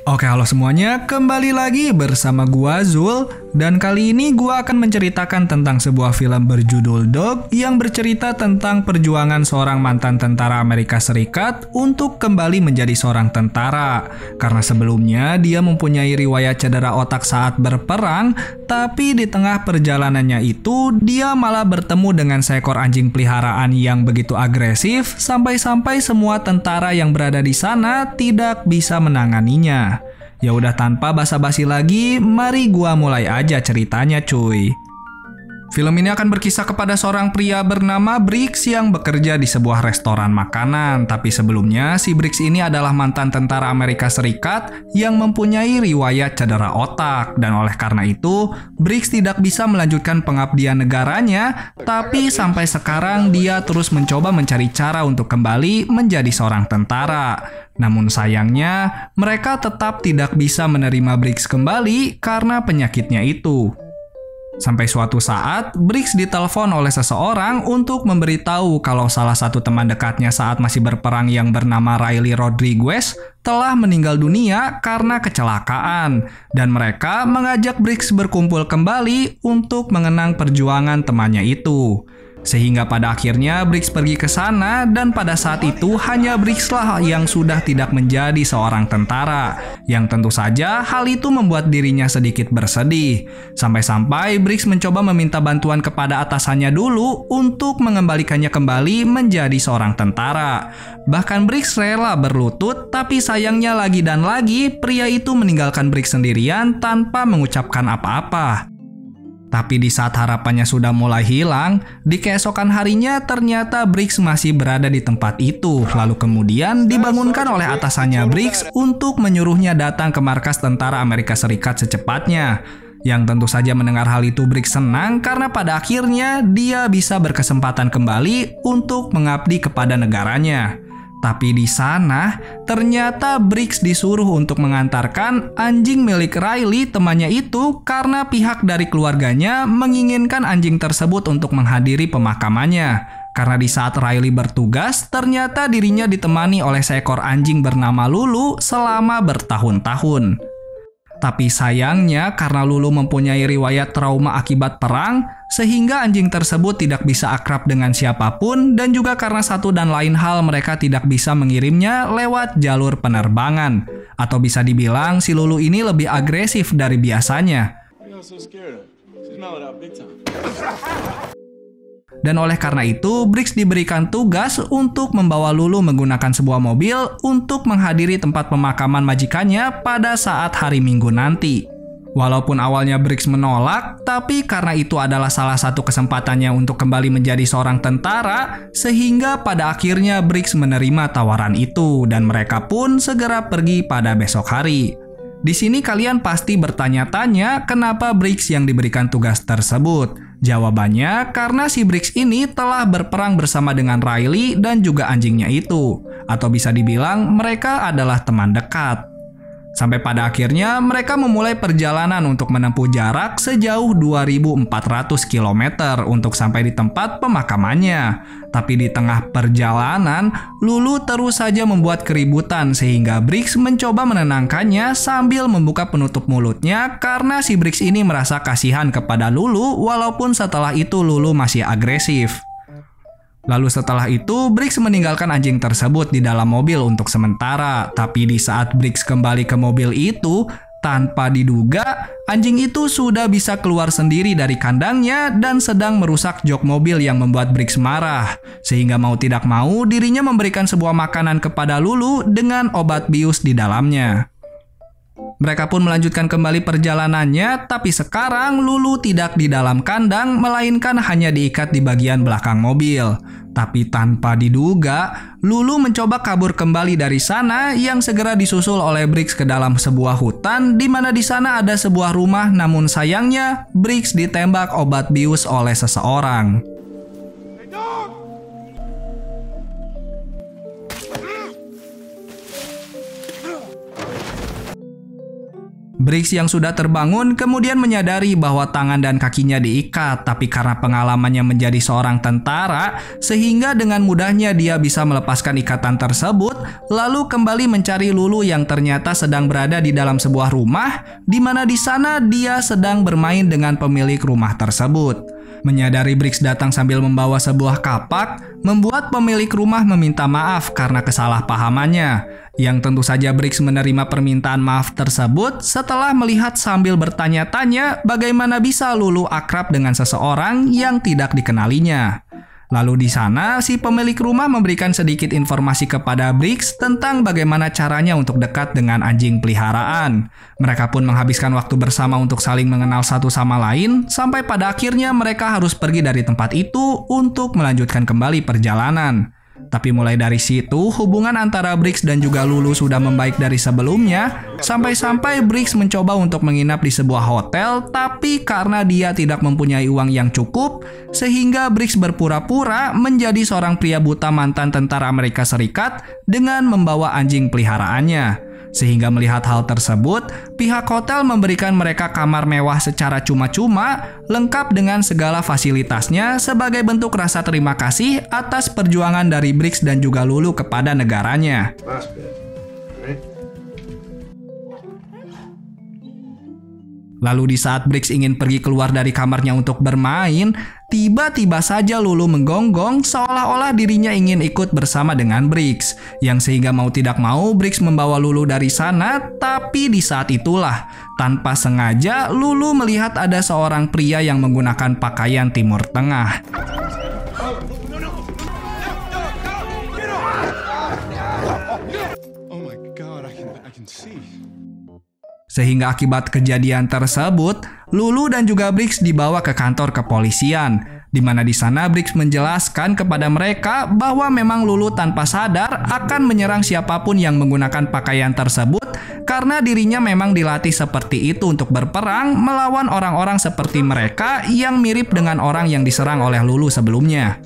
Oke, halo semuanya, kembali lagi bersama gua Zul. Dan kali ini gua akan menceritakan tentang sebuah film berjudul Dog yang bercerita tentang perjuangan seorang mantan tentara Amerika Serikat untuk kembali menjadi seorang tentara. Karena sebelumnya dia mempunyai riwayat cedera otak saat berperang, tapi di tengah perjalanannya itu dia malah bertemu dengan seekor anjing peliharaan yang begitu agresif sampai-sampai semua tentara yang berada di sana tidak bisa menanganinya. Ya udah, tanpa basa-basi lagi, mari gua mulai aja ceritanya cuy. Film ini akan berkisah kepada seorang pria bernama Briggs yang bekerja di sebuah restoran makanan. Tapi sebelumnya, si Briggs ini adalah mantan tentara Amerika Serikat yang mempunyai riwayat cedera otak. Dan oleh karena itu, Briggs tidak bisa melanjutkan pengabdian negaranya. Tapi sampai sekarang dia terus mencoba mencari cara untuk kembali menjadi seorang tentara. Namun sayangnya, mereka tetap tidak bisa menerima Briggs kembali karena penyakitnya itu. Sampai suatu saat, Briggs ditelepon oleh seseorang untuk memberitahu kalau salah satu teman dekatnya saat masih berperang yang bernama Riley Rodriguez telah meninggal dunia karena kecelakaan. Dan mereka mengajak Briggs berkumpul kembali untuk mengenang perjuangan temannya itu. Sehingga pada akhirnya Briggs pergi ke sana dan pada saat itu hanya Briggs lah yang sudah tidak menjadi seorang tentara. Yang tentu saja hal itu membuat dirinya sedikit bersedih. Sampai-sampai Briggs mencoba meminta bantuan kepada atasannya dulu untuk mengembalikannya kembali menjadi seorang tentara. Bahkan Briggs rela berlutut, tapi sayangnya lagi dan lagi pria itu meninggalkan Briggs sendirian tanpa mengucapkan apa-apa. Tapi di saat harapannya sudah mulai hilang, di keesokan harinya ternyata Briggs masih berada di tempat itu. Lalu kemudian dibangunkan oleh atasannya Briggs untuk menyuruhnya datang ke markas tentara Amerika Serikat secepatnya. Yang tentu saja mendengar hal itu Briggs senang karena pada akhirnya dia bisa berkesempatan kembali untuk mengabdi kepada negaranya. Tapi di sana, ternyata Briggs disuruh untuk mengantarkan anjing milik Riley temannya itu karena pihak dari keluarganya menginginkan anjing tersebut untuk menghadiri pemakamannya. Karena di saat Riley bertugas, ternyata dirinya ditemani oleh seekor anjing bernama Lulu selama bertahun-tahun. Tapi sayangnya karena Lulu mempunyai riwayat trauma akibat perang, sehingga anjing tersebut tidak bisa akrab dengan siapapun dan juga karena satu dan lain hal mereka tidak bisa mengirimnya lewat jalur penerbangan. Atau bisa dibilang si Lulu ini lebih agresif dari biasanya. Dan oleh karena itu, Briggs diberikan tugas untuk membawa Lulu menggunakan sebuah mobil untuk menghadiri tempat pemakaman majikannya pada saat hari Minggu nanti. Walaupun awalnya Briggs menolak, tapi karena itu adalah salah satu kesempatannya untuk kembali menjadi seorang tentara, sehingga pada akhirnya Briggs menerima tawaran itu dan mereka pun segera pergi pada besok hari. Di sini kalian pasti bertanya-tanya kenapa Briggs yang diberikan tugas tersebut. Jawabannya karena si Briggs ini telah berperang bersama dengan Riley dan juga anjingnya itu. Atau bisa dibilang mereka adalah teman dekat. Sampai pada akhirnya mereka memulai perjalanan untuk menempuh jarak sejauh 2.400 km untuk sampai di tempat pemakamannya. Tapi di tengah perjalanan, Lulu terus saja membuat keributan sehingga Briggs mencoba menenangkannya sambil membuka penutup mulutnya karena si Briggs ini merasa kasihan kepada Lulu walaupun setelah itu Lulu masih agresif. Lalu setelah itu, Briggs meninggalkan anjing tersebut di dalam mobil untuk sementara. Tapi di saat Briggs kembali ke mobil itu, tanpa diduga, anjing itu sudah bisa keluar sendiri dari kandangnya dan sedang merusak jok mobil yang membuat Briggs marah. Sehingga mau tidak mau, dirinya memberikan sebuah makanan kepada Lulu dengan obat bius di dalamnya. Mereka pun melanjutkan kembali perjalanannya, tapi sekarang Lulu tidak di dalam kandang, melainkan hanya diikat di bagian belakang mobil. Tapi tanpa diduga, Lulu mencoba kabur kembali dari sana yang segera disusul oleh Briggs ke dalam sebuah hutan di mana di sana ada sebuah rumah, namun sayangnya Briggs ditembak obat bius oleh seseorang. Briggs yang sudah terbangun kemudian menyadari bahwa tangan dan kakinya diikat, tapi karena pengalamannya menjadi seorang tentara, sehingga dengan mudahnya dia bisa melepaskan ikatan tersebut lalu kembali mencari Lulu yang ternyata sedang berada di dalam sebuah rumah, di mana di sana dia sedang bermain dengan pemilik rumah tersebut. Menyadari Briggs datang sambil membawa sebuah kapak, membuat pemilik rumah meminta maaf karena kesalahpahamannya. Yang tentu saja Briggs menerima permintaan maaf tersebut setelah melihat sambil bertanya-tanya bagaimana bisa Lulu akrab dengan seseorang yang tidak dikenalinya. Lalu di sana, si pemilik rumah memberikan sedikit informasi kepada Briggs tentang bagaimana caranya untuk dekat dengan anjing peliharaan. Mereka pun menghabiskan waktu bersama untuk saling mengenal satu sama lain, sampai pada akhirnya mereka harus pergi dari tempat itu untuk melanjutkan kembali perjalanan. Tapi mulai dari situ, hubungan antara Briggs dan juga Lulu sudah membaik dari sebelumnya, sampai-sampai Briggs mencoba untuk menginap di sebuah hotel, tapi karena dia tidak mempunyai uang yang cukup, sehingga Briggs berpura-pura menjadi seorang pria buta mantan tentara Amerika Serikat dengan membawa anjing peliharaannya. Sehingga melihat hal tersebut, pihak hotel memberikan mereka kamar mewah secara cuma-cuma, lengkap dengan segala fasilitasnya sebagai bentuk rasa terima kasih atas perjuangan dari Briggs dan juga Lulu kepada negaranya. Lalu di saat Briggs ingin pergi keluar dari kamarnya untuk bermain, tiba-tiba saja Lulu menggonggong seolah-olah dirinya ingin ikut bersama dengan Briggs. Yang sehingga mau tidak mau Briggs membawa Lulu dari sana, tapi di saat itulah, tanpa sengaja Lulu melihat ada seorang pria yang menggunakan pakaian Timur Tengah. Sehingga akibat kejadian tersebut, Lulu dan juga Briggs dibawa ke kantor kepolisian, di mana di sana Briggs menjelaskan kepada mereka bahwa memang Lulu tanpa sadar akan menyerang siapapun yang menggunakan pakaian tersebut karena dirinya memang dilatih seperti itu untuk berperang melawan orang-orang seperti mereka yang mirip dengan orang yang diserang oleh Lulu sebelumnya.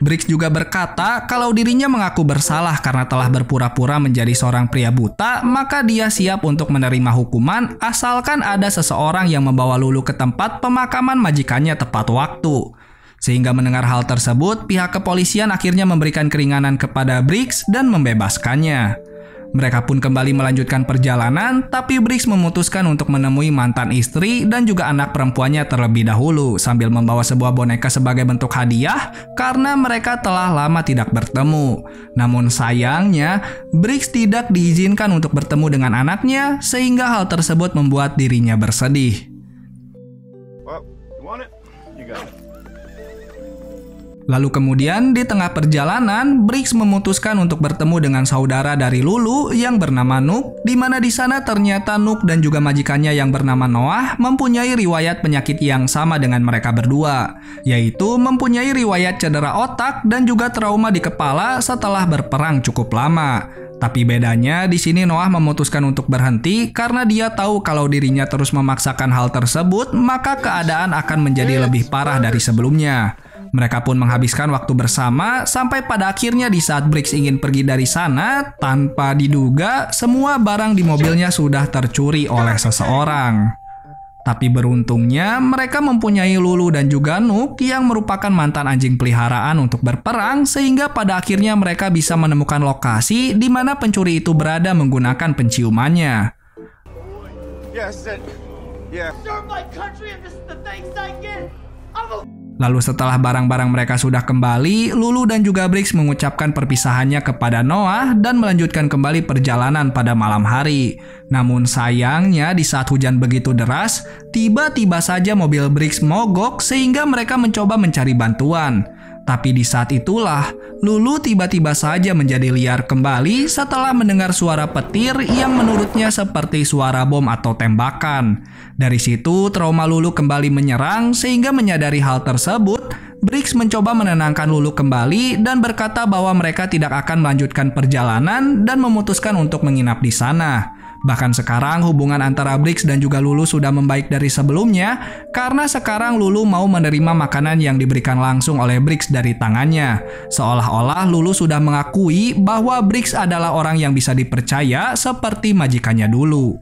Briggs juga berkata kalau dirinya mengaku bersalah karena telah berpura-pura menjadi seorang pria buta, maka dia siap untuk menerima hukuman asalkan ada seseorang yang membawa Lulu ke tempat pemakaman majikannya tepat waktu. Sehingga mendengar hal tersebut, pihak kepolisian akhirnya memberikan keringanan kepada Briggs dan membebaskannya. Mereka pun kembali melanjutkan perjalanan, tapi Briggs memutuskan untuk menemui mantan istri dan juga anak perempuannya terlebih dahulu sambil membawa sebuah boneka sebagai bentuk hadiah karena mereka telah lama tidak bertemu. Namun sayangnya, Briggs tidak diizinkan untuk bertemu dengan anaknya sehingga hal tersebut membuat dirinya bersedih. Lalu kemudian di tengah perjalanan, Briggs memutuskan untuk bertemu dengan saudara dari Lulu yang bernama Nook, di mana di sana ternyata Nook dan juga majikannya yang bernama Noah mempunyai riwayat penyakit yang sama dengan mereka berdua, yaitu mempunyai riwayat cedera otak dan juga trauma di kepala setelah berperang cukup lama. Tapi bedanya di sini Noah memutuskan untuk berhenti karena dia tahu kalau dirinya terus memaksakan hal tersebut, maka keadaan akan menjadi lebih parah dari sebelumnya. Mereka pun menghabiskan waktu bersama sampai pada akhirnya di saat Briggs ingin pergi dari sana, tanpa diduga semua barang di mobilnya sudah tercuri oleh seseorang. Tapi beruntungnya mereka mempunyai Lulu dan juga Nook yang merupakan mantan anjing peliharaan untuk berperang, sehingga pada akhirnya mereka bisa menemukan lokasi di mana pencuri itu berada menggunakan penciumannya. Lalu setelah barang-barang mereka sudah kembali, Lulu dan juga Briggs mengucapkan perpisahannya kepada Noah dan melanjutkan kembali perjalanan pada malam hari. Namun sayangnya di saat hujan begitu deras, tiba-tiba saja mobil Briggs mogok sehingga mereka mencoba mencari bantuan. Tapi di saat itulah, Lulu tiba-tiba saja menjadi liar kembali setelah mendengar suara petir yang menurutnya seperti suara bom atau tembakan. Dari situ, trauma Lulu kembali menyerang sehingga menyadari hal tersebut, Briggs mencoba menenangkan Lulu kembali dan berkata bahwa mereka tidak akan melanjutkan perjalanan dan memutuskan untuk menginap di sana. Bahkan sekarang hubungan antara Briggs dan juga Lulu sudah membaik dari sebelumnya karena sekarang Lulu mau menerima makanan yang diberikan langsung oleh Briggs dari tangannya. Seolah-olah Lulu sudah mengakui bahwa Briggs adalah orang yang bisa dipercaya seperti majikannya dulu.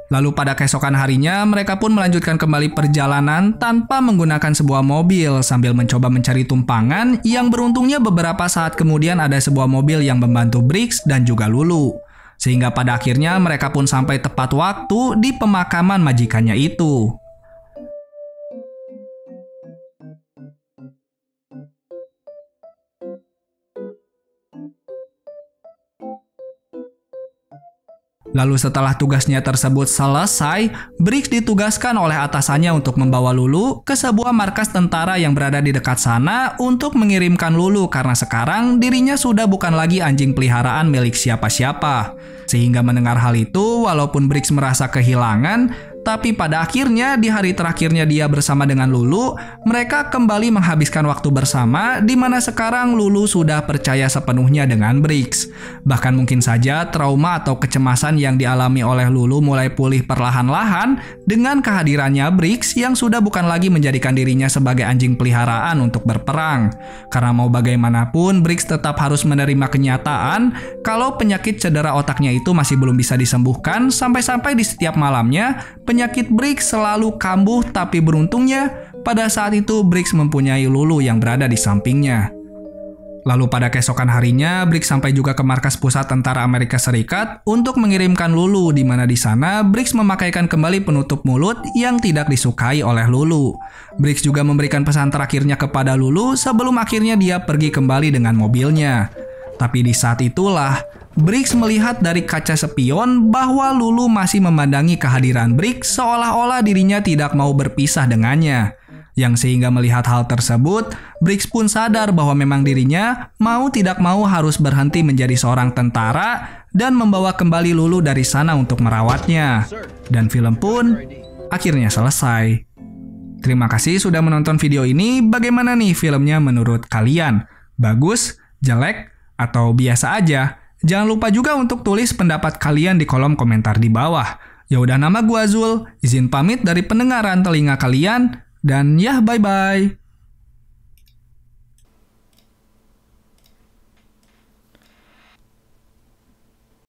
Lalu pada keesokan harinya, mereka pun melanjutkan kembali perjalanan tanpa menggunakan sebuah mobil sambil mencoba mencari tumpangan yang beruntungnya beberapa saat kemudian ada sebuah mobil yang membantu Briggs dan juga Lulu. Sehingga pada akhirnya mereka pun sampai tepat waktu di pemakaman majikannya itu. Lalu setelah tugasnya tersebut selesai, Briggs ditugaskan oleh atasannya untuk membawa Lulu ke sebuah markas tentara yang berada di dekat sana untuk mengirimkan Lulu karena sekarang dirinya sudah bukan lagi anjing peliharaan milik siapa-siapa. Sehingga mendengar hal itu, walaupun Briggs merasa kehilangan, tapi pada akhirnya di hari terakhirnya dia bersama dengan Lulu, mereka kembali menghabiskan waktu bersama di mana sekarang Lulu sudah percaya sepenuhnya dengan Briggs. Bahkan mungkin saja trauma atau kecemasan yang dialami oleh Lulu mulai pulih perlahan-lahan dengan kehadirannya Briggs yang sudah bukan lagi menjadikan dirinya sebagai anjing peliharaan untuk berperang. Karena mau bagaimanapun, Briggs tetap harus menerima kenyataan kalau penyakit cedera otaknya itu masih belum bisa disembuhkan sampai-sampai di setiap malamnya penyakit Briggs selalu kambuh, tapi beruntungnya pada saat itu Briggs mempunyai Lulu yang berada di sampingnya. Lalu pada keesokan harinya, Briggs sampai juga ke markas pusat tentara Amerika Serikat untuk mengirimkan Lulu, di mana di sana Briggs memakaikan kembali penutup mulut yang tidak disukai oleh Lulu. Briggs juga memberikan pesan terakhirnya kepada Lulu sebelum akhirnya dia pergi kembali dengan mobilnya. Tapi di saat itulah, Briggs melihat dari kaca spion bahwa Lulu masih memandangi kehadiran Briggs seolah-olah dirinya tidak mau berpisah dengannya. Yang sehingga melihat hal tersebut, Briggs pun sadar bahwa memang dirinya mau tidak mau harus berhenti menjadi seorang tentara dan membawa kembali Lulu dari sana untuk merawatnya. Dan film pun akhirnya selesai. Terima kasih sudah menonton video ini. Bagaimana nih filmnya menurut kalian? Bagus? Jelek? Atau biasa aja? Jangan lupa juga untuk tulis pendapat kalian di kolom komentar di bawah. Ya udah, nama gua Zul, izin pamit dari pendengaran telinga kalian, dan ya bye-bye.